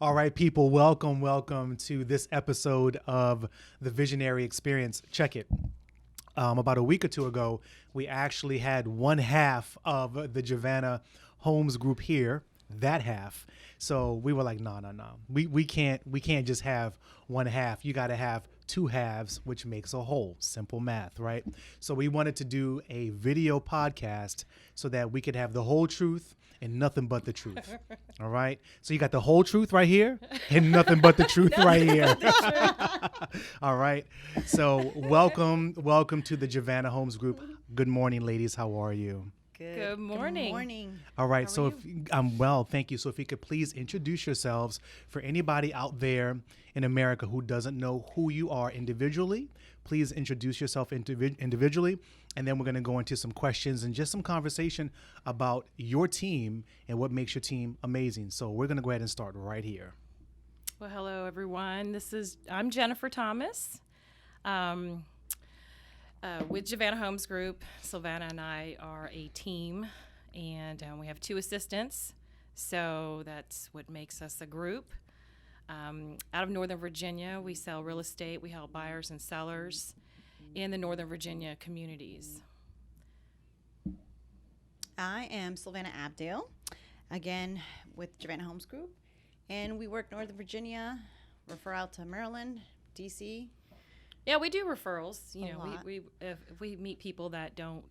All right, people, welcome to this episode of the Visionary Experience. Check it. About a week or two ago, we actually had one half of the Jevana Homes Group here, that half. So we were like, no. We can't just have one half. You got to have two halves, which makes a whole. Simple math, right? So we wanted to do a video podcast so that we could have the whole truth and nothing but the truth. All right. So you got the whole truth right here and nothing but the truth right here. All right. So welcome to the Jevana Homes Group. Good morning, ladies. How are you? Good morning. Good morning. All right. So I'm well, thank you. So if you could please introduce yourselves for anybody out there in America who doesn't know who you are individually, please introduce yourself individually. And then we're going to go into some questions and just some conversation about your team and what makes your team amazing. So we're going to go ahead and start right here. Well, hello, everyone. I'm Jennifer Thomas with Jevana Homes Group. Silvana and I are a team, and we have two assistants. So that's what makes us a group. Out of Northern Virginia, we sell real estate. We help buyers and sellers in the Northern Virginia communities. I am Silvana Abdale, again with Jevana Homes Group, and we work Northern Virginia, refer out to Maryland, DC. Yeah, we do referrals. We if we meet people that don't,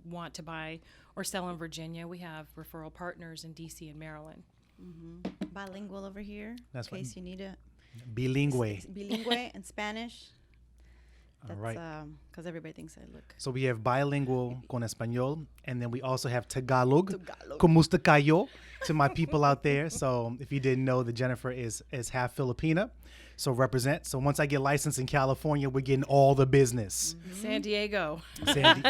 want to buy or sell in Virginia, we have referral partners in DC and Maryland. Mm-hmm. Bilingual over here, That's in case you need it. Bilingue. Bilingue and Spanish. That's, All right. Because everybody thinks I look. So we have bilingual con español, and then we also have Tagalog. Tagalog. Kumusta kayo to my people out there. So if you didn't know, that Jennifer is half Filipina. So represent. So once I get licensed in California, we're getting all the business. Mm-hmm. San Diego.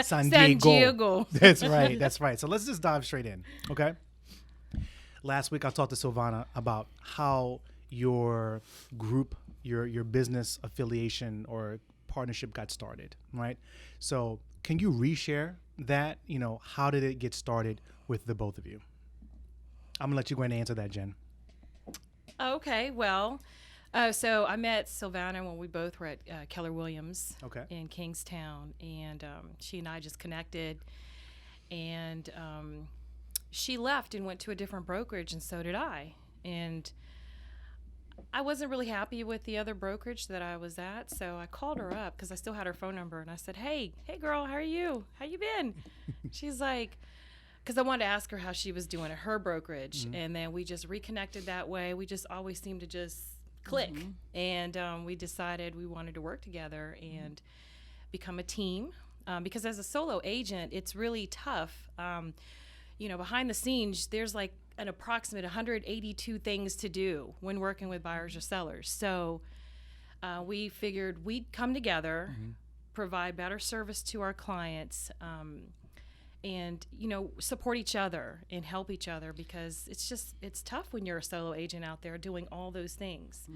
San Diego. San That's right. So let's just dive straight in. Okay. Last week I talked to Silvana about how your group, your business affiliation or partnership got started, right? So can you reshare that? How did it get started with the both of you? I'm gonna let you go ahead and answer that, Jen. Okay, well, so I met Silvana when we both were at Keller Williams in Kingstown, and she and I just connected, and she left and went to a different brokerage, and so did I. And I wasn't really happy with the other brokerage that I was at, so I called her up because I still had her phone number, and I said, hey girl, how are you? How you been? She's like, because I wanted to ask her how she was doing at her brokerage, and then we just reconnected that way. We just always seemed to just click, and we decided we wanted to work together and become a team, because as a solo agent, it's really tough. Behind the scenes, there's like an approximate 182 things to do when working with buyers or sellers. So we figured we'd come together, provide better service to our clients, and support each other and help each other, because it's tough when you're a solo agent out there doing all those things.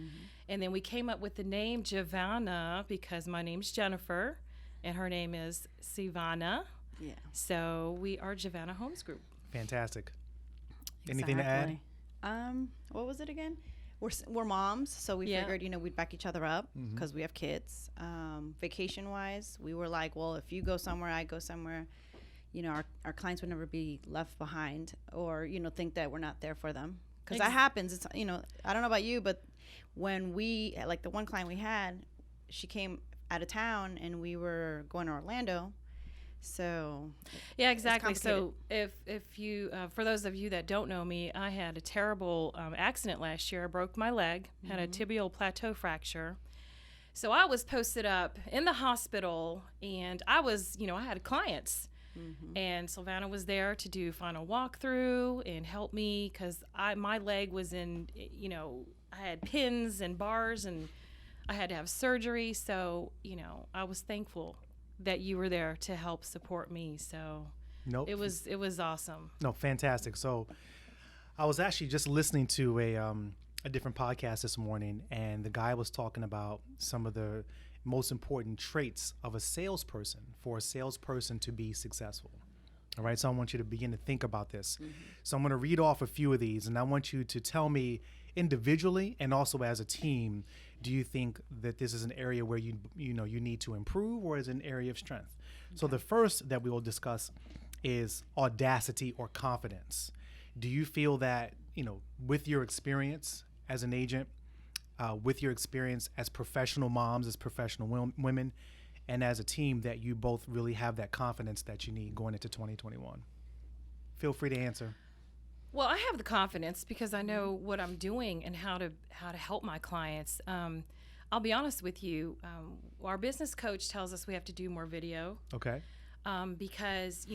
And then we came up with the name Jevana because my name's Jennifer and her name is Silvana. Yeah. So we are Jevana Homes Group. Fantastic. Anything to add? What was it again? We're moms, so we figured we'd back each other up because we have kids. Vacation wise, we were like, well, if you go somewhere, I go somewhere. Our clients would never be left behind, or think that we're not there for them, because that happens. It's I don't know about you, but when we, like the one client we had, she came out of town and we were going to Orlando. So yeah, exactly. So if you, for those of you that don't know me, I had a terrible accident last year. I broke my leg, had a tibial plateau fracture. So I was posted up in the hospital, and I was, I had clients, and Silvana was there to do final walkthrough and help me, because my leg was in, I had pins and bars, and I had to have surgery. So, I was thankful that you were there to help support me. So it was awesome. No, fantastic. So I was actually just listening to a different podcast this morning, and the guy was talking about some of the most important traits of a salesperson for a salesperson to be successful. All right, so I want you to begin to think about this. So I'm going to read off a few of these, and I want you to tell me individually and also as a team, do you think that this is an area where you need to improve, or is it an area of strength? Okay. So the first that we will discuss is audacity or confidence. Do you feel that, with your experience as an agent, with your experience as professional moms, as professional women, and as a team, that you both really have that confidence that you need going into 2021? Feel free to answer. Well, I have the confidence because I know what I'm doing and how to help my clients. I'll be honest with you. Our business coach tells us we have to do more video. Okay. Because,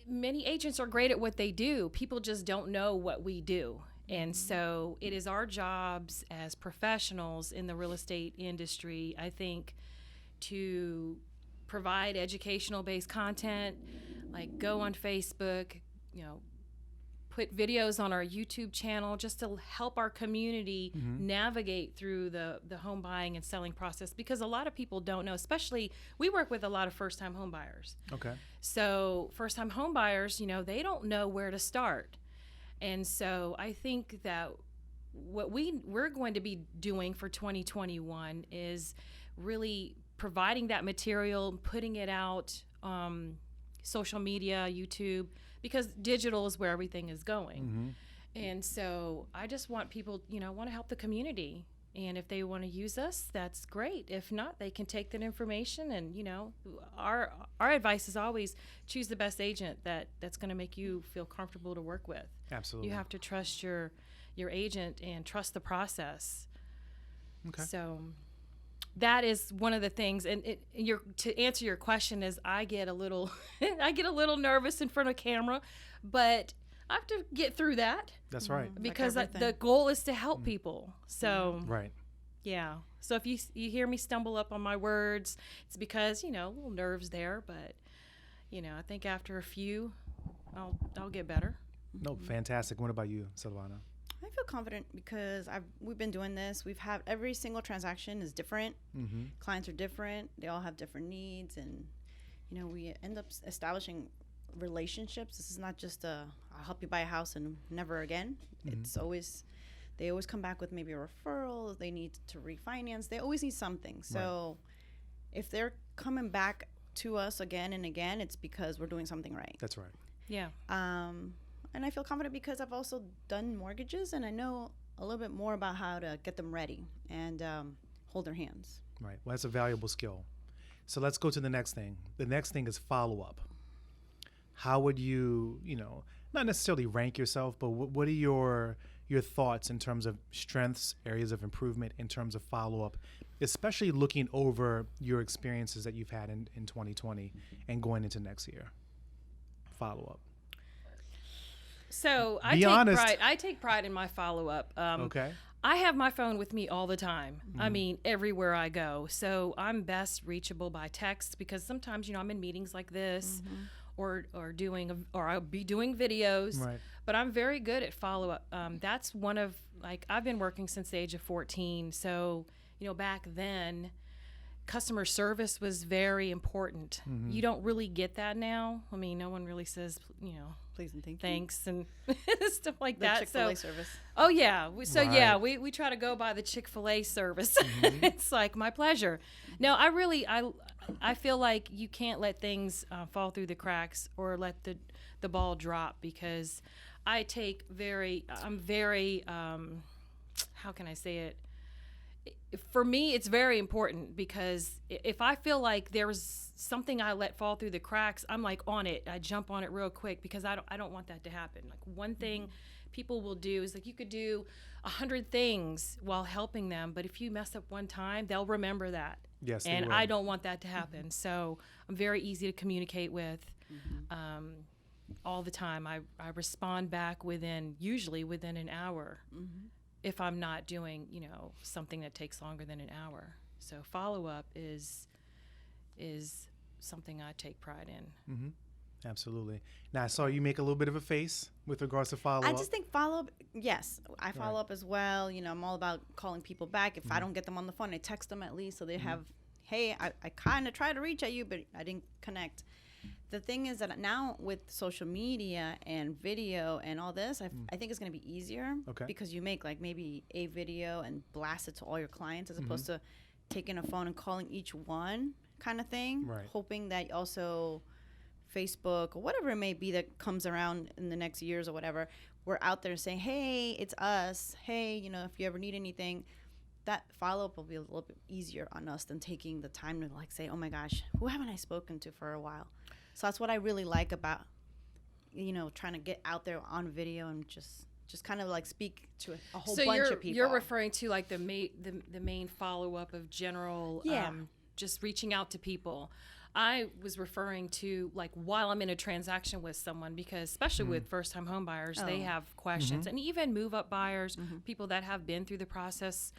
many agents are great at what they do. People just don't know what we do. And so it is our jobs as professionals in the real estate industry, I think, to provide educational-based content, like go on Facebook, put videos on our YouTube channel just to help our community navigate through the home buying and selling process, because a lot of people don't know, especially we work with a lot of first-time home buyers. Okay. So first-time home buyers, they don't know where to start. And so I think that what we're going to be doing for 2021 is really providing that material, putting it out, social media, YouTube, because digital is where everything is going. And so I just want people, want to help the community. And if they want to use us, that's great. If not, they can take that information and, our advice is always choose the best agent that's going to make you feel comfortable to work with. Absolutely. You have to trust your agent and trust the process. Okay. So that is one of the things, and to answer your question is I get a little nervous in front of camera, but I have to get through that. That's right. Because the goal is to help people. So right. Yeah. So if you hear me stumble up on my words, it's because, little nerves there, but I think after a few I'll get better. No, fantastic. What about you, Silvana? I feel confident because we've been doing this. We've had every single transaction is different. Clients are different. They all have different needs, and we end up establishing relationships. This is not just I'll help you buy a house and never again. It's always, they always come back with maybe a referral. They need to refinance. They always need something. So if they're coming back to us again and again, it's because we're doing something right. That's right. Yeah. And I feel confident because I've also done mortgages, and I know a little bit more about how to get them ready and hold their hands. Right. Well, that's a valuable skill. So let's go to the next thing. The next thing is follow-up. How would you, not necessarily rank yourself, but what are your thoughts in terms of strengths, areas of improvement in terms of follow-up, especially looking over your experiences that you've had in 2020 and going into next year? Follow-up. So I take pride in my follow-up. Okay. I have my phone with me all the time. I mean, everywhere I go. So I'm best reachable by text because sometimes, I'm in meetings like this or I'll be doing videos. Right. But I'm very good at follow-up. That's one of, I've been working since the age of 14. So, back then, customer service was very important. You don't really get that now. I mean, no one really says, Please and thanks and stuff like the that. Chick-fil-A service. Oh yeah. We try to go by the Chick-fil-A service. It's like my pleasure. No, I feel like you can't let things fall through the cracks or let the ball drop, because I'm very how can I say it? For me, it's very important, because if I feel like there's something I let fall through the cracks, I'm like on it. I jump on it real quick, because I don't want that to happen. Like, one thing people will do is, like, you could do 100 things while helping them, but if you mess up one time, they'll remember that. Yes, and I don't want that to happen. So I'm very easy to communicate with. All the time. I respond back usually within an hour. If I'm not doing, something that takes longer than an hour. So follow-up is something I take pride in. Absolutely. Now, I saw you make a little bit of a face with regards to follow-up. I just think follow-up, yes. I follow up as well. I'm all about calling people back. If I don't get them on the phone, I text them at least so they have, hey, I kind of tried to reach at you, but I didn't connect. the thing is that now with social media and video and all this, I think it's going to be easier. Okay. Because you make like maybe a video and blast it to all your clients as opposed to taking a phone and calling each one kind of thing. Right. Hoping that also Facebook or whatever it may be that comes around in the next years or whatever, we're out there saying, hey, it's us. Hey, you know, if you ever need anything, that follow-up will be a little bit easier on us than taking the time to like say, oh my gosh, who haven't I spoken to for a while? So that's what I really like about, you know, trying to get out there on video and just kind of like speak to a whole bunch of people. You're referring to like the main follow-up of general, just reaching out to people. I was referring to like while I'm in a transaction with someone, because especially with first-time home buyers, they have questions, and even move-up buyers, people that have been through the process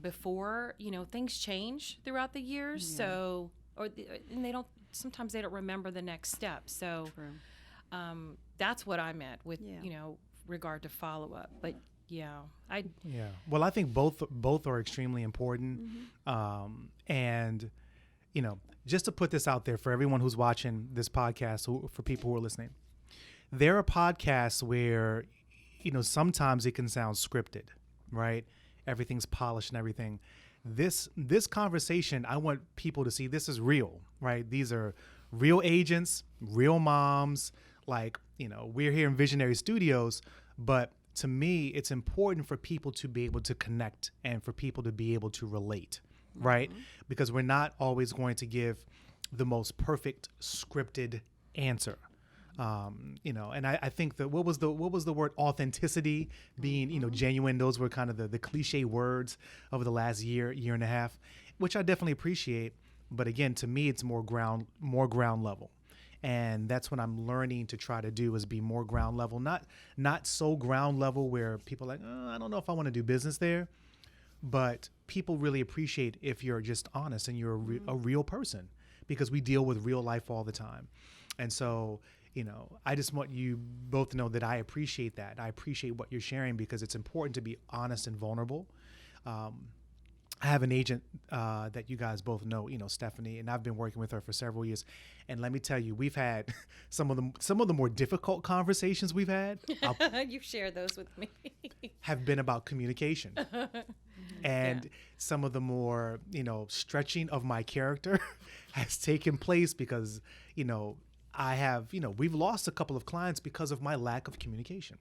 before. You know, things change throughout the years, so and they don't. Sometimes they don't remember the next step. So that's what I meant with you know, regard to follow-up. But well, I think both are extremely important. And you know, just to put this out there for everyone who's watching this podcast, for people who are listening, there are podcasts where, you know, sometimes it can sound scripted, right? Everything's polished and everything. This conversation, I want people to see this is real, right? These are real agents, real moms. Like, you know, we're here in Visionary Studios, but to me, it's important for people to be able to connect and for people to be able to relate, right? Because we're not always going to give the most perfect scripted answer. You know, and I think that what was the word authenticity, being, you know, genuine. Those were kind of the cliche words over the last year and a half, which I definitely appreciate. But again, to me, it's more ground level. And that's what I'm learning to try to do, is be more ground level, not so ground level where people are like, oh, I don't know if I want to do business there. But people really appreciate if you're just honest and you're a real person, because we deal with real life all the time. And so, you know, I just want you both to know that I appreciate that. I appreciate what you're sharing, because it's important to be honest and vulnerable. I have an agent that you guys both know, you know, Stephanie, and I've been working with her for several years. And let me tell you, we've had some of the more difficult conversations we've had. You've shared those with me. Have been about communication. And some of the more, you know, stretching of my character has taken place because, you know, we've lost a couple of clients because of my lack of communication.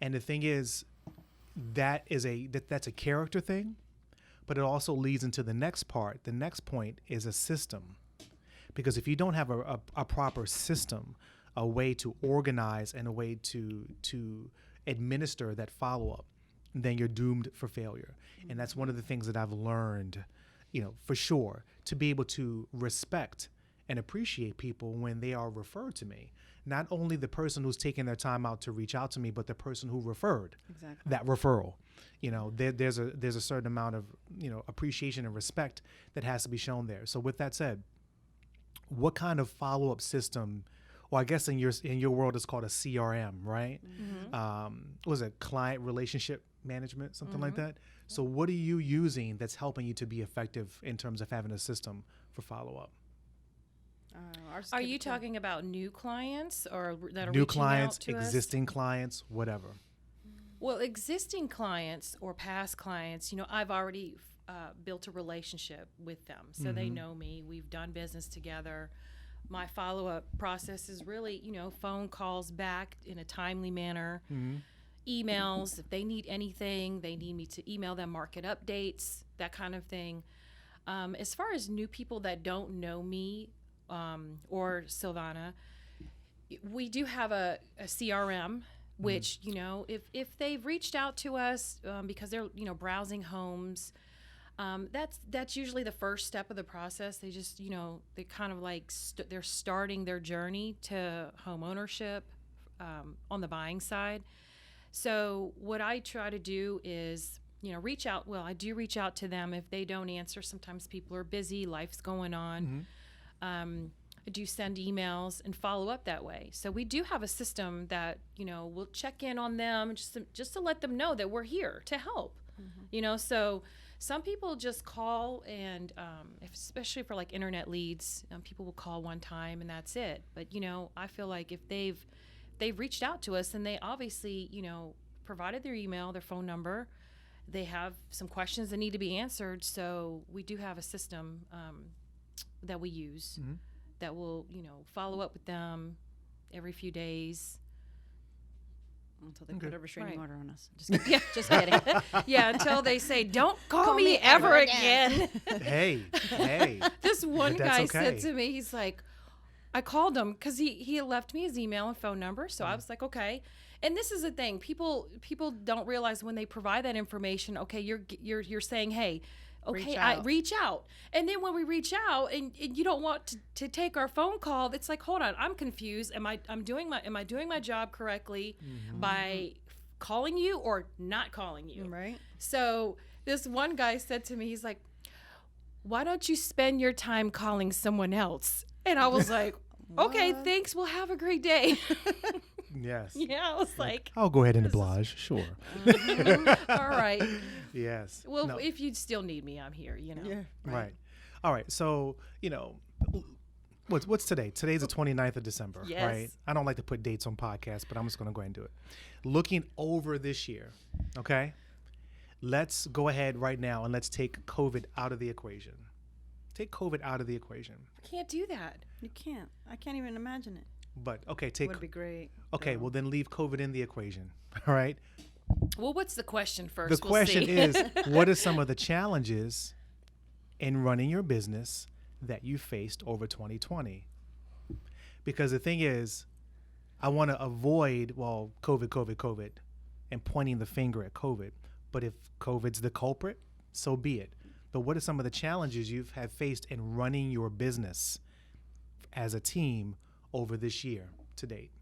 And the thing is, that's a character thing, but it also leads into the next part. The next point is a system, because if you don't have a proper system, a way to organize and a way to administer that follow-up, then you're doomed for failure. And that's one of the things that I've learned, you know, for sure, to be able to respect and appreciate people when they are referred to me. Not only the person who's taking their time out to reach out to me, but the person who referred that referral. You know, there's a certain amount of, you know, appreciation and respect that has to be shown there. So with that said, what kind of follow-up system, well, I guess in your world it's called a CRM, right? Was it client relationship management, something like that? So what are you using that's helping you to be effective in terms of having a system for follow-up? Are you talking about new clients or that are new reaching clients, out to existing us? clients, whatever? Well, existing clients or past clients, you know, I've already built a relationship with them, so they know me. We've done business together. My follow-up process is really, you know, phone calls back in a timely manner, emails. If they need anything, they need me to email them market updates, that kind of thing. As far as new people that don't know me, or Silvana, we do have a CRM, which, you know, if they've reached out to us because they're, you know, browsing homes, that's usually the first step of the process. They just, you know, they kind of like they're starting their journey to home ownership on the buying side. So what I try to do is, you know, reach out. Well, I do reach out to them. If they don't answer, sometimes people are busy, life's going on. I do send emails and follow up that way. So we do have a system that, you know, we'll check in on them just to let them know that we're here to help. You know, so Some people just call, and especially for like internet leads, people will call one time and that's it. But you know, I feel like if they've reached out to us, and they obviously, you know, provided their email, their phone number, they have some questions that need to be answered. So we do have a system that we use that will, you know, follow up with them every few days. Until they put a restraining order on us. Just kidding. Yeah, until they say, don't call me ever again. Hey. This one guy said to me, he's like, I called him because he had left me his email and phone number. So I was like, okay. And this is the thing. People don't realize when they provide that information, okay, you're saying, hey, okay, reach out. And then when we reach out and you don't want to take our phone call, it's like, hold on, I'm confused. Am I doing my job correctly by calling you or not calling you? Right. So this one guy said to me, he's like, why don't you spend your time calling someone else? And I was like, okay, thanks. Well, have a great day. Yes. Yeah, I was like, I'll go ahead and oblige. Sure. All right. Yes. Well, if you still need me, I'm here, you know. Yeah. Right. All right. So, you know, what's today? Today's the 29th of December, Yes. right? I don't like to put dates on podcasts, but I'm just going to go ahead and do it. Looking over this year, okay? Let's go ahead right now and let's take COVID out of the equation. Take COVID out of the equation. I can't do that. You can't. I can't even imagine it. But, okay, take... Would be great. Okay, well, then leave COVID in the equation, all right? Well, what's the question first? The question is, what are some of the challenges in running your business that you faced over 2020? Because the thing is, I want to avoid, well, COVID, and pointing the finger at COVID. But if COVID's the culprit, so be it. But what are some of the challenges you've had faced in running your business as a team over this year to date?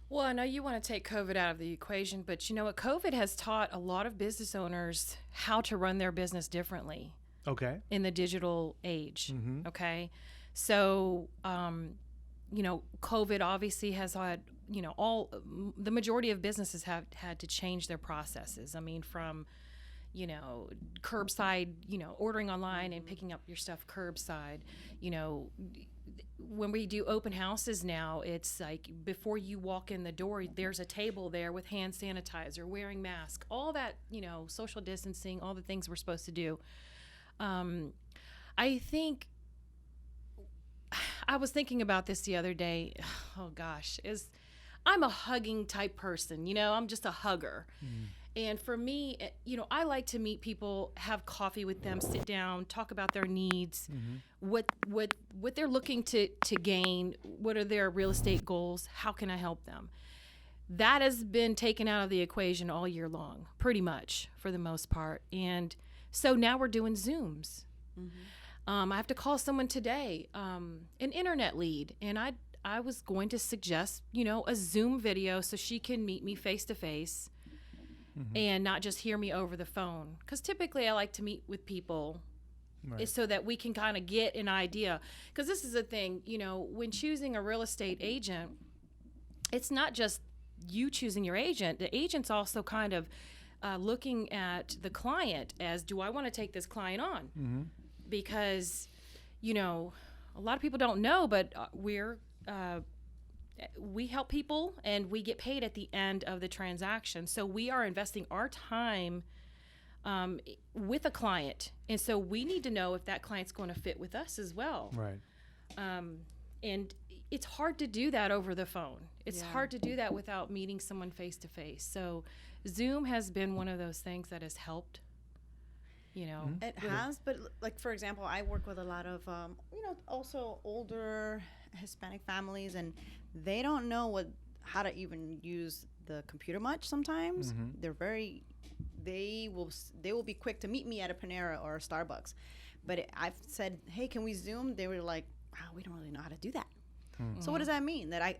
Well, I know you want to take COVID out of the equation, but you know what? COVID has taught a lot of business owners how to run their business differently. Okay. In the digital age. Okay. So, you know, COVID obviously has had, you know, the majority of businesses have had to change their processes. I mean, from, you know, curbside, you know, ordering online and picking up your stuff curbside, you know, when we do open houses now, it's like before you walk in the door, there's a table there with hand sanitizer, wearing mask, all that, you know, social distancing, all the things we're supposed to do. I think I was thinking about this the other day. Oh gosh, I'm a hugging type person, you know, I'm just a hugger. And for me, you know, I like to meet people, have coffee with them, sit down, talk about their needs, what they're looking to gain, what are their real estate goals, how can I help them? That has been taken out of the equation all year long, pretty much, for the most part. And so now we're doing Zooms. I have to call someone today, an internet lead, and I was going to suggest, you know, a Zoom video so she can meet me face to face. And not just hear me over the phone. Because typically I like to meet with people so that we can kind of get an idea. Because this is the thing, you know, when choosing a real estate agent, it's not just you choosing your agent. The agent's also kind of looking at the client as, do I want to take this client on? Because, you know, a lot of people don't know, but we help people and we get paid at the end of the transaction. So we are investing our time with a client. And so we need to know if that client's going to fit with us as well. Right. And it's hard to do that over the phone. It's hard to do that without meeting someone face to face. So Zoom has been one of those things that has helped. You know, it has, but like, for example, I work with a lot of, you know, also older Hispanic families, and they don't know how to even use the computer much sometimes. They will be quick to meet me at a Panera or a Starbucks. But I've said, hey, can we Zoom? They were like, oh, we don't really know how to do that. So what does that mean? That I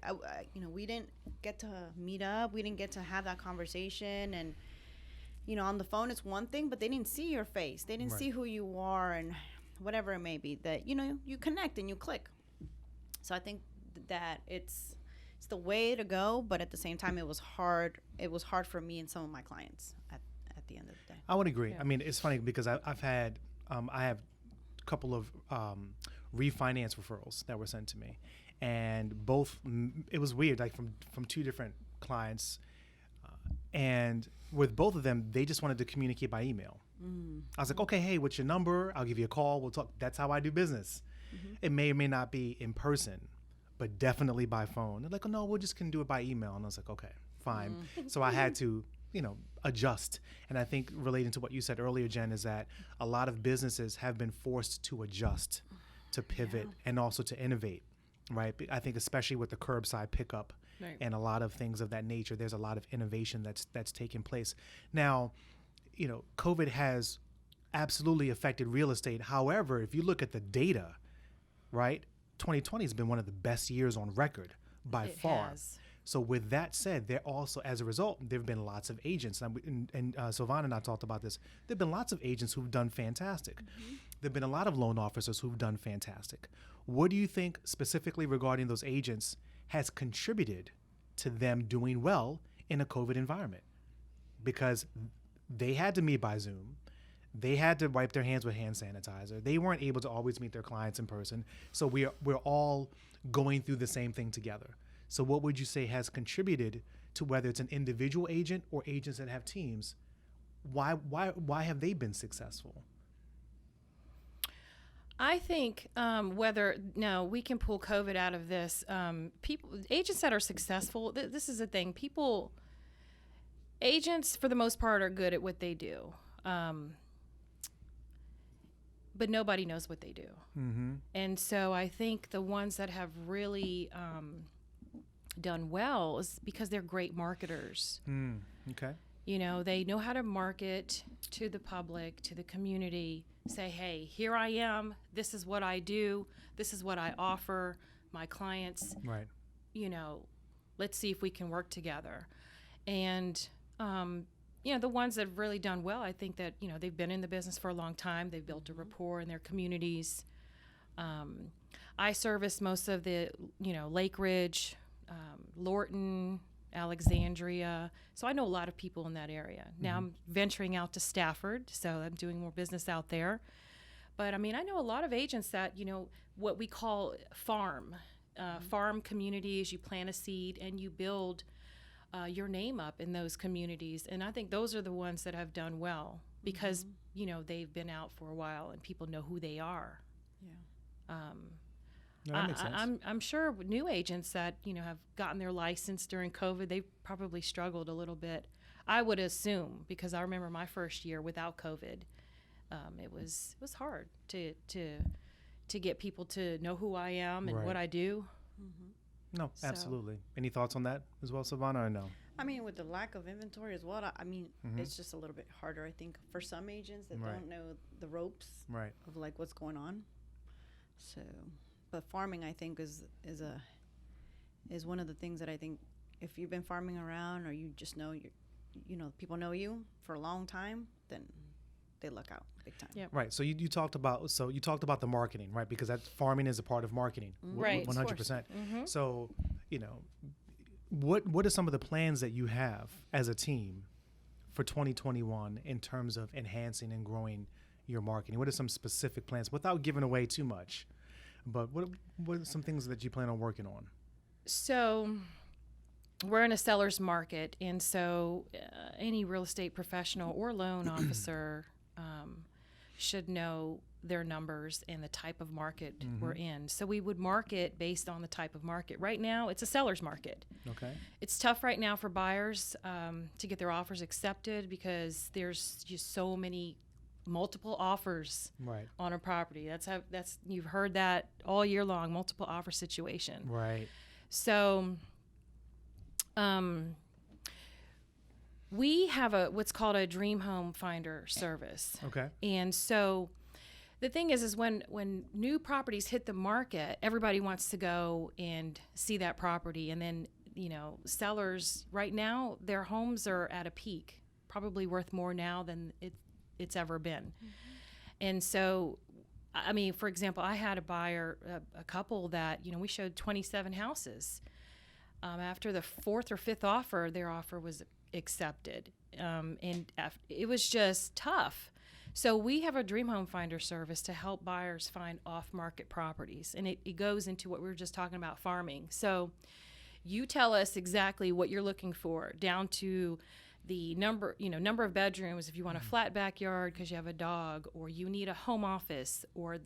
you know, we didn't get to meet up. We didn't get to have that conversation. And, you know, on the phone, it's one thing, but they didn't see your face. They didn't see who you are and whatever it may be, that, you know, you connect and you click. So I think that it's the way to go, but at the same time, it was hard. It was hard for me and some of my clients at at the end of the day. I would agree. Yeah. I mean, it's funny because I've had, I have a couple of refinance referrals that were sent to me, and both, it was weird, like from two different clients, and with both of them, they just wanted to communicate by email. I was like, okay, hey, what's your number? I'll give you a call. We'll talk. That's how I do business. It may or may not be in person, but definitely by phone. They're like, oh, no, we'll just can do it by email. And I was like, okay, fine. So I had to, adjust. And I think relating to what you said earlier, Jen, is that a lot of businesses have been forced to adjust, to pivot, and also to innovate, right? I think especially with the curbside pickup and a lot of things of that nature, there's a lot of innovation that's taking place. Now, COVID has absolutely affected real estate. However, if you look at the data, right, 2020 has been one of the best years on record by far. Has. So with that said, there also, as a result, there have been lots of agents, and Silvana and I talked about this. There have been lots of agents who've done fantastic. There have been a lot of loan officers who've done fantastic. What do you think specifically regarding those agents has contributed to them doing well in a COVID environment? Because they had to meet by Zoom. They had to wipe their hands with hand sanitizer. They weren't able to always meet their clients in person. So we're all going through the same thing together. So what would you say has contributed to, whether it's an individual agent or agents that have teams, why have they been successful? I think we can pull COVID out of this. Agents that are successful, this is the thing. Agents for the most part are good at what they do, but nobody knows what they do. And so I think the ones that have really done well is because they're great marketers. Okay. They know how to market to the public, to the community, say, hey, here I am. This is what I do. This is what I offer my clients. Right. Let's see if we can work together. And, the ones that have really done well, I think that, they've been in the business for a long time. They've built a rapport in their communities. I service most of the, Lake Ridge, Lorton, Alexandria. So I know a lot of people in that area. Now I'm venturing out to Stafford, so I'm doing more business out there. But I know a lot of agents that, what we call farm communities. You plant a seed and you build your name up in those communities. And I think those are the ones that have done well because, they've been out for a while and people know who they are. Yeah. No, that makes sense. I'm sure new agents that have gotten their license during COVID, they probably struggled a little bit. I would assume, because I remember my first year without COVID, it was hard to get people to know who I am and what I do. No, absolutely. Any thoughts on that as well, Silvana, or no? With the lack of inventory as well, it's just a little bit harder, I think, for some agents that don't know the ropes of like what's going on. So, but farming, I think, is one of the things that I think if you've been farming around or you just know people know you for a long time, then they luck out big time. Yep. Right. So you talked about the marketing, right? Because that farming is a part of marketing, right? 100%. So what are some of the plans that you have as a team for 2021 in terms of enhancing and growing your marketing? What are some specific plans, without giving away too much? But what are some things that you plan on working on? So we're in a seller's market, and so any real estate professional or loan officer should know their numbers and the type of market we're in. So we would market based on the type of market. Right now, it's a seller's market. Okay. It's tough right now for buyers to get their offers accepted because there's just so many multiple offers on a property. That's you've heard that all year long, multiple offer situation. Right. So we have what's called a dream home finder service. Okay. And so the thing is when new properties hit the market, everybody wants to go and see that property. And then, sellers right now, their homes are at a peak, probably worth more now than it's ever been. And so, for example, I had a buyer, a couple that, we showed 27 houses. After the fourth or fifth offer, their offer was accepted. it was just tough. So we have a Dream Home Finder service to help buyers find off-market properties, and it goes into what we were just talking about, farming. So you tell us exactly what you're looking for, down to the number of bedrooms, if you want a flat backyard because you have a dog, or you need a home office, or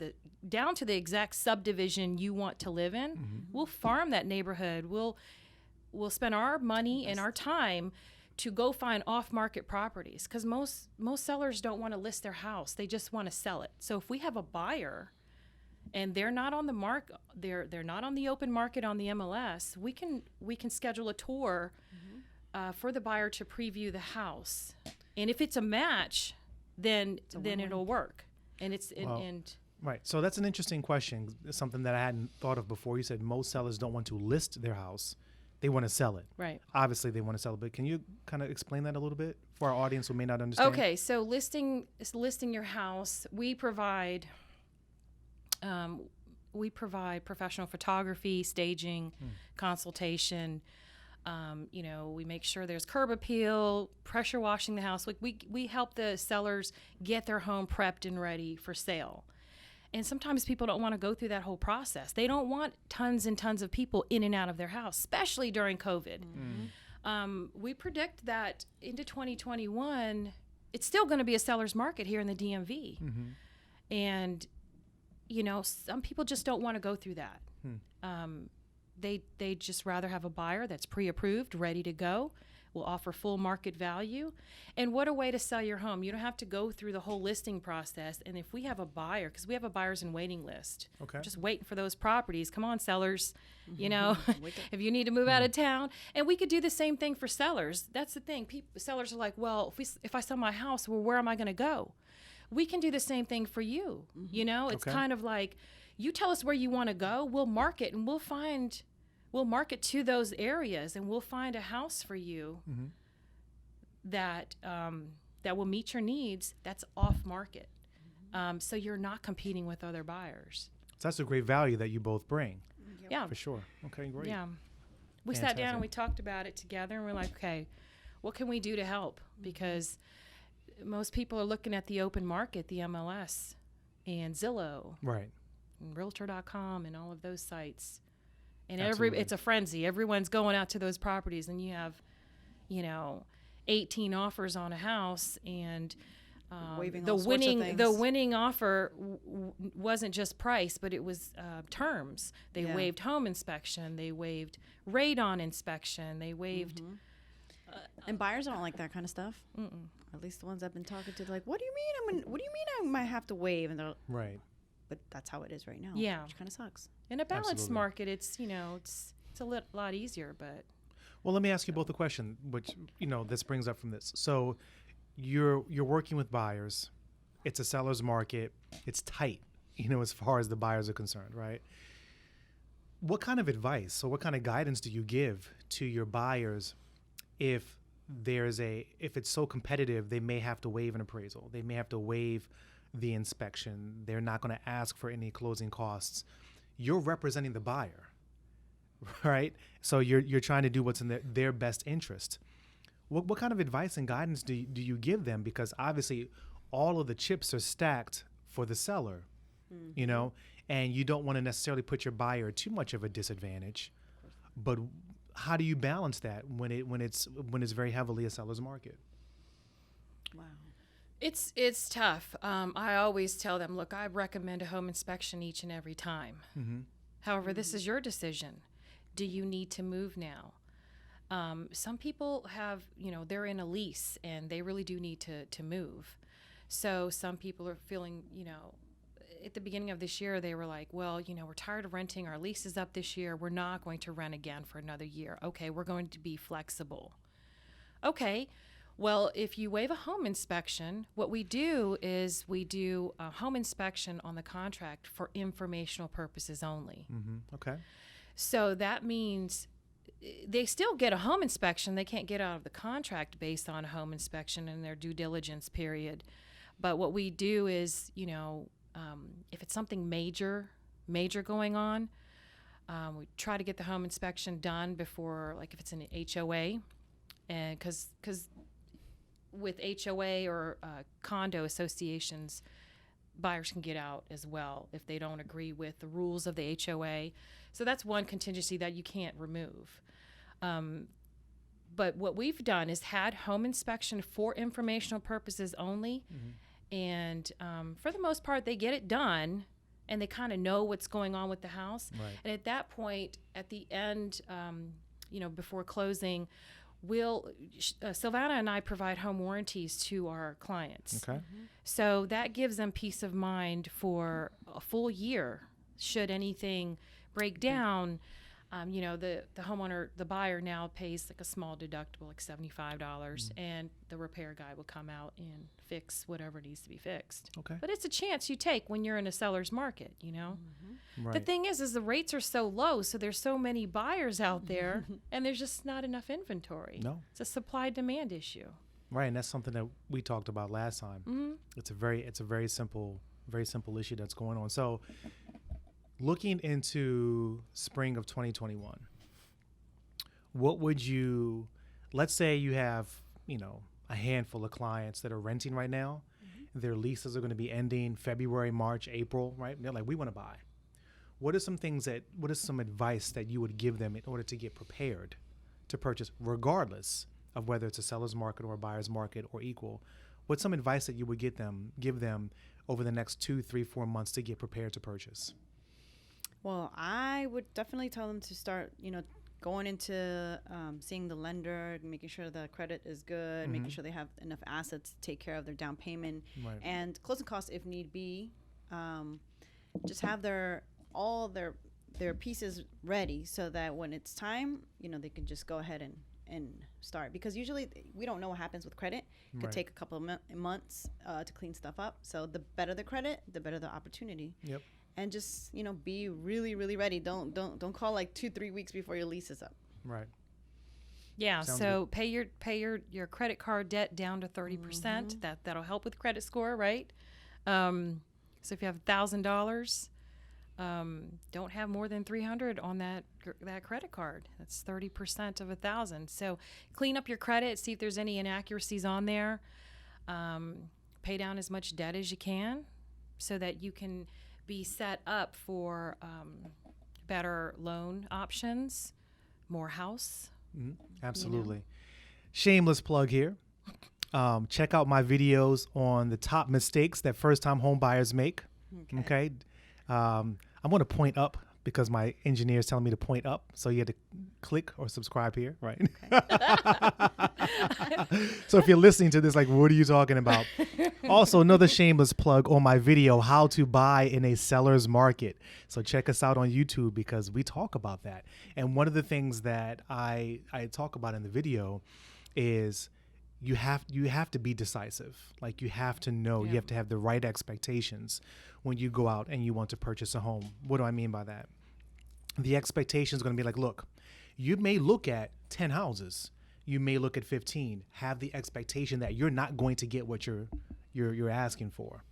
down to the exact subdivision you want to live in. We'll farm that neighborhood. We'll spend our money and our time to go find off-market properties, because most sellers don't want to list their house. They just want to sell it. So if we have a buyer and they're not on the market, they're not on the open market on the MLS, we can schedule a tour for the buyer to preview the house. And if it's a match, then it'll work. And right. So that's an interesting question. Something that I hadn't thought of before. You said most sellers don't want to list their house. They want to sell it. Right. Obviously, they want to sell it. But can you kind of explain that a little bit for our audience who may not understand? Okay. So listing your house, we provide professional photography, staging, consultation. We make sure there's curb appeal, pressure washing the house. Like we help the sellers get their home prepped and ready for sale. And sometimes people don't want to go through that whole process. They don't want tons and tons of people in and out of their house, especially during COVID. We predict that into 2021, it's still going to be a seller's market here in the DMV. And, some people just don't want to go through that. They just rather have a buyer that's pre-approved, ready to go, will offer full market value. And what a way to sell your home. You don't have to go through the whole listing process. And if we have a buyer, because we have a buyers in waiting list, just waiting for those properties. Come on, sellers, if you need to move out of town. And we could do the same thing for sellers. That's the thing. Sellers are like, well, if I sell my house, well, where am I going to go? We can do the same thing for you. It's kind of like, you tell us where you want to go, we'll market, and we'll market to those areas, and we'll find a house for you that will meet your needs. That's off market, so you're not competing with other buyers. So that's a great value that you both bring. Yeah, for sure. Okay, great. Yeah, we sat down and we talked about it together, and we're like, okay, what can we do to help? Because most people are looking at the open market, the MLS, and Zillow, right, and Realtor.com, and all of those sites. And it's a frenzy. Everyone's going out to those properties, and you have, 18 offers on a house, and the winning offer wasn't just price, but it was terms. They waived home inspection, they waived radon inspection, they waived. And buyers don't like that kind of stuff. At least the ones I've been talking to, like, what do you mean? What do you mean I might have to waive? And they're right. But that's how it is right now. Yeah, which kind of sucks. In a balanced market, it's it's a lot easier. But well, let me ask you both a question, which this brings up from this. So you're working with buyers. It's a seller's market. It's tight, as far as the buyers are concerned, right? What kind of advice or what kind of guidance do you give to your buyers if it's so competitive, they may have to waive an appraisal, they may have to waive the inspection, they're not going to ask for any closing costs? You're representing the buyer, right? So you're trying to do what's in their best interest. What kind of advice and guidance do you give them? Because obviously all of the chips are stacked for the seller, and you don't want to necessarily put your buyer at too much of a disadvantage. But how do you balance that when it's very heavily a seller's market? Wow. It's tough. I always tell them, look, I recommend a home inspection each and every time. However, this is your decision. Do you need to move now? Some people have, they're in a lease and they really do need to move. So some people are feeling, at the beginning of this year, they were like, well, we're tired of renting. Our lease is up this year. We're not going to rent again for another year. Okay, we're going to be flexible. Okay. Well, if you waive a home inspection, what we do is we do a home inspection on the contract for informational purposes only. Okay. So that means they still get a home inspection. They can't get out of the contract based on a home inspection and their due diligence period. But what we do is, if it's something major going on, we try to get the home inspection done before, like if it's an HOA, and because with HOA or condo associations, buyers can get out as well if they don't agree with the rules of the HOA. So that's one contingency that you can't remove. But what we've done is had home inspection for informational purposes only. And for the most part, they get it done and they kind of know what's going on with the house. Right. And at that point, at the end, before closing, Silvana and I provide home warranties to our clients. Okay. So that gives them peace of mind for a full year. Should anything break down, the homeowner, the buyer now pays like a small deductible, like $75, and the repair guy will come out and fix whatever needs to be fixed. Okay. But it's a chance you take when you're in a seller's market, Right. The thing is the rates are so low, so there's so many buyers out there, and there's just not enough inventory. No. It's a supply-demand issue. Right, and that's something that we talked about last time. It's a very simple issue that's going on. So, looking into spring of 2021, what would you, let's say you have, a handful of clients that are renting right now. Their leases are going to be ending February, March, April, right? And they're like, we want to buy. What is some advice that you would give them in order to get prepared to purchase, regardless of whether it's a seller's market or a buyer's market or equal? What's some advice that you would give them over the next 2, 3, 4 months to get prepared to purchase? Well, I would definitely tell them to start, going into seeing the lender, making sure the credit is good, making sure they have enough assets to take care of their down payment, and closing costs if need be. Just have all their pieces ready so that when it's time, they can just go ahead and start. Because usually we don't know what happens with credit. It could take a couple of months to clean stuff up. So the better the credit, the better the opportunity. Yep. And just, be really, really ready. Don't call like 2-3 weeks before your lease is up. Right. Yeah. Sounds so good. pay your credit card debt down to 30%. That'll help with credit score, right? So if you have $1,000, don't have more than $300 on that credit card. That's 30% of $1,000. So clean up your credit. See if there's any inaccuracies on there. Pay down as much debt as you can, so that you can be set up for better loan options, more house. Absolutely. Shameless plug here. Check out my videos on the top mistakes that first-time home buyers make. Okay. I'm going to point up because my engineer is telling me to point up. So you had to click or subscribe here, right? So if you're listening to this, like, what are you talking about? Also, another shameless plug on my video, how to buy in a seller's market. So check us out on YouTube because we talk about that. And one of the things that I talk about in the video is you have to be decisive. Like, you have to know, you have to have the right expectations when you go out and you want to purchase a home. What do I mean by that? The expectation is going to be like, look, you may look at 10 houses. You may look at 15. Have the expectation that you're not going to get what you're asking for,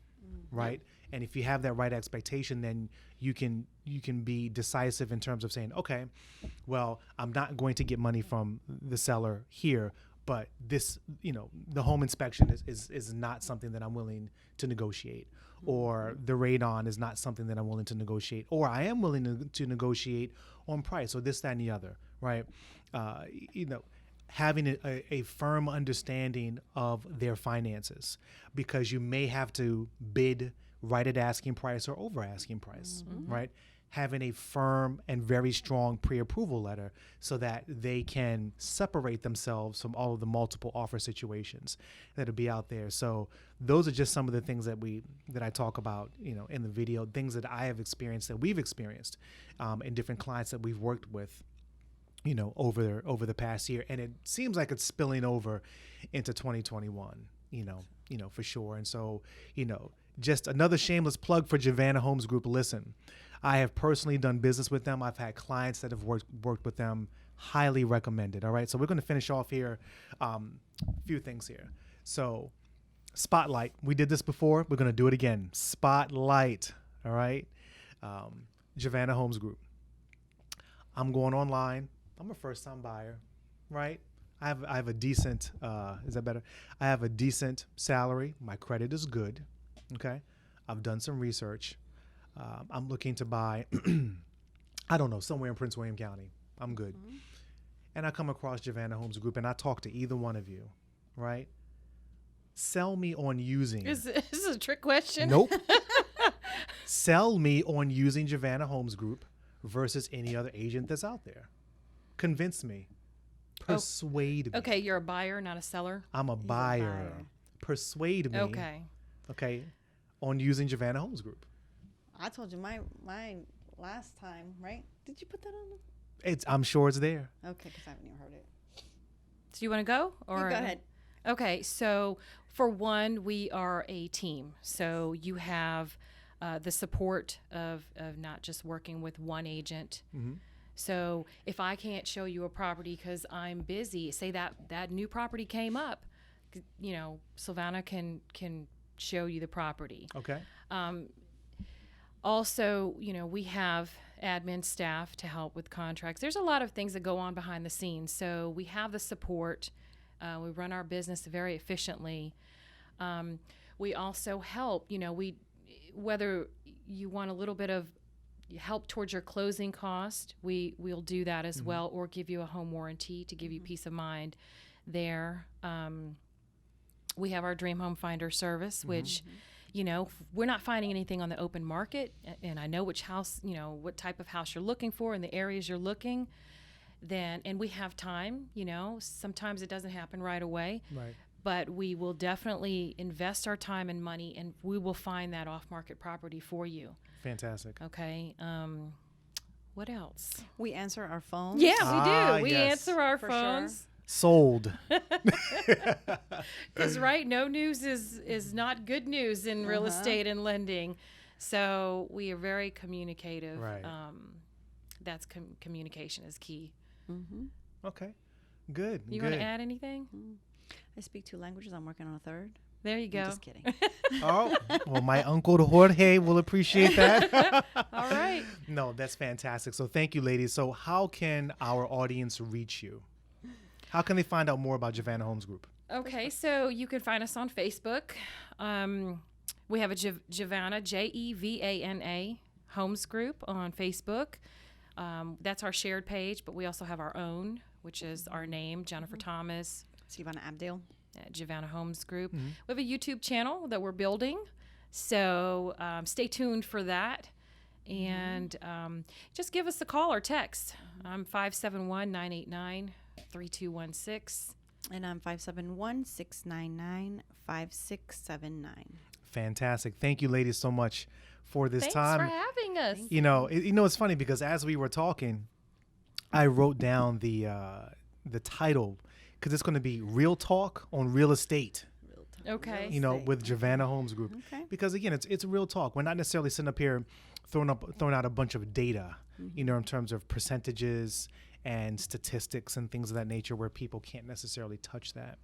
right? And if you have that right expectation, then you can be decisive in terms of saying, okay, well, I'm not going to get money from the seller here, but this, the home inspection is not something that I'm willing to negotiate, or the radon is not something that I'm willing to negotiate, or I am willing to negotiate on price, or this, that, and the other, right? Having a firm understanding of their finances, because you may have to bid right at asking price or over asking price, right? Having a firm and very strong pre-approval letter so that they can separate themselves from all of the multiple offer situations that'll be out there. So those are just some of the things that I talk about, in the video, things that I have experienced, that we've experienced, in different clients that we've worked with, over the past year. And it seems like it's spilling over into 2021, for sure. And so, just another shameless plug for Jevana Homes Group. Listen, I have personally done business with them. I've had clients that have worked with them. Highly recommended. All right. So we're going to finish off here. A few things here. So Spotlight. We did this before. We're going to do it again. Spotlight. All right. Jevana Homes Group. I'm going online. I'm a first-time buyer, right? I have a decent. Is that better? I have a decent salary. My credit is good. Okay, I've done some research. I'm looking to buy. I don't know, somewhere in Prince William County. I'm good. And I come across Jevana Homes Group, and I talk to either one of you, right? Sell me on using. Is this a trick question? Nope. Sell me on using Jevana Homes Group versus any other agent that's out there. Convince me. Persuade me. Okay, you're a buyer, not a seller. I'm a buyer. Persuade me. Okay. On using Jevana Homes Group. I told you my last time, right? Did you put that on? I'm sure it's there. Okay, because I haven't even heard it. So you want to go? Or You go ahead. Okay, so for one, we are a team. So you have the support of not just working with one agent. Mm-hmm. So if I can't show you a property because I'm busy, say that new property came up, Silvana can show you the property. Okay. Also, we have admin staff to help with contracts. There's a lot of things that go on behind the scenes. So we have the support. We run our business very efficiently. We also help, whether you want a little bit of help towards your closing cost, we'll do that as well, or give you a home warranty to give you peace of mind there. We have our Dream Home Finder service, which we're not finding anything on the open market, and I know which house, what type of house you're looking for in the areas you're looking, and we have time, sometimes it doesn't happen right away, Right. but we will definitely invest our time and money, and we will find that off-market property for you. Fantastic. Okay. What else? We answer our phones. Yeah, we do. We yes. answer our For phones. Sold. Because no news is not good news in real estate and lending. So we are very communicative. Right. That's communication is key. Okay. Good. You want to add anything? I speak 2 languages. I'm working on a 3rd. There you go. I'm just kidding. Oh, well, my uncle Jorge will appreciate that. All right. No, that's fantastic. So thank you, ladies. So how can our audience reach you? How can they find out more about Jevana Homes Group? Okay, so you can find us on Facebook. We have a Jevana, Jevana Homes Group on Facebook. That's our shared page, but we also have our own, which is our name, Jennifer Thomas. Silvana Abdale. Jevana Homes Group. We have a YouTube channel that we're building, so stay tuned for that. And just give us a call or text. I'm 571-989-3216. And I'm 571-699-5679. Fantastic. Thank you, ladies, so much for this Thanks time. for having us. It's funny because as we were talking, I wrote down the title because it's going to be Real Talk on Real Estate. Okay. With Jevana Homes Group. Okay. Because again, it's real talk. We're not necessarily sitting up here throwing out a bunch of data, in terms of percentages and statistics and things of that nature where people can't necessarily touch that.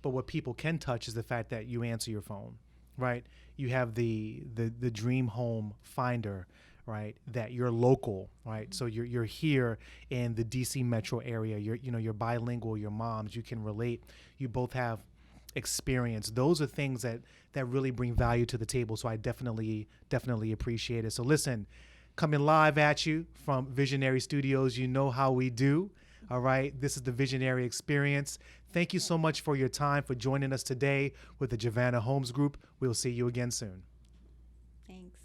But what people can touch is the fact that you answer your phone, right? You have the Dream Home Finder, right? That you're local, right? So you're here in the DC metro area. You're bilingual. Your moms, you can relate. You both have experience. Those are things that really bring value to the table. So I definitely appreciate it. So listen, coming live at you from Visionary Studios, you know how we do. All right. This is the Visionary Experience. Thank you so much for your time, for joining us today with the Jevana Homes Group. We'll see you again soon. Thanks.